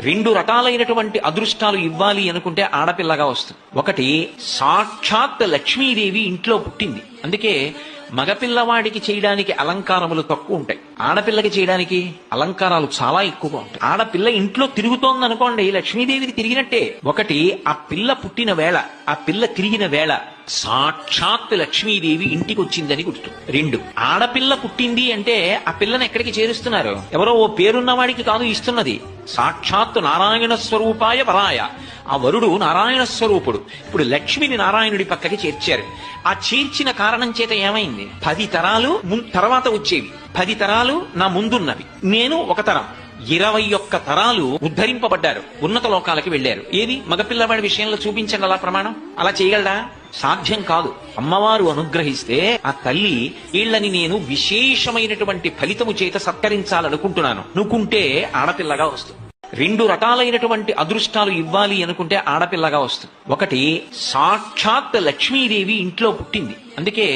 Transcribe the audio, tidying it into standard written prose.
రెండు రకాలైనటువంటి అదృష్టాలు ఇవ్వాలి అనుకుంటే ఆడపిల్లగా వస్తుంది. ఒకటి, సాక్షాత్ లక్ష్మీదేవి ఇంట్లో పుట్టింది. అందుకే మగపిల్లవాడికి చేయడానికి అలంకారములు తక్కువ ఉంటాయి, ఆడపిల్లకి చేయడానికి అలంకారాలు చాలా ఎక్కువగా ఉంటాయి. ఆడపిల్ల ఇంట్లో తిరుగుతోంది అనుకోండి, లక్ష్మీదేవికి తిరిగినట్టే. ఒకటి, ఆ పిల్ల పుట్టిన వేళ, ఆ పిల్ల తిరిగిన వేళ సాక్షాత్ లక్ష్మీదేవి ఇంటికి వచ్చిందని గుర్తు. రెండు, ఆడపిల్ల పుట్టింది అంటే ఆ పిల్లని ఎక్కడికి చేరుస్తున్నారు? ఎవరో ఓ పేరున్న వాడికి కాదు ఇస్తున్నది, సాక్షాత్ నారాయణ స్వరూపాయ వరాయ. ఆ వరుడు నారాయణ స్వరూపుడు. ఇప్పుడు లక్ష్మిని నారాయణుడి పక్కకి చేర్చారు. ఆ చేర్చిన కారణం చేత ఏమైంది? 10 తరాలు తర్వాత వచ్చేవి, 10 తరాలు నా ముందున్నవి, నేను ఒక తరం, 21 తరాలు ఉద్ధరింపబడ్డారు, ఉన్నత లోకాలకి వెళ్లారు. ఏది మగపిల్లవాడి విషయంలో చూపించండి అలా ప్రమాణం. అలా చేయగలడా? సాధ్యం కాదు. అమ్మవారు అనుగ్రహిస్తే ఆ తల్లి వీళ్ళని నేను విశేషమైనటువంటి ఫలితము చేత సత్కరించాలనుకుంటున్నాను అనుకుంటే ఆడపిల్లగా వస్తుంది. రెండు రకాలైనటువంటి అదృష్టాలు ఇవ్వాలి అనుకుంటే ఆడపిల్లగా వస్తుంది. ఒకటి, సాక్షాత్ లక్ష్మీదేవి ఇంట్లో పుట్టింది. అందుకే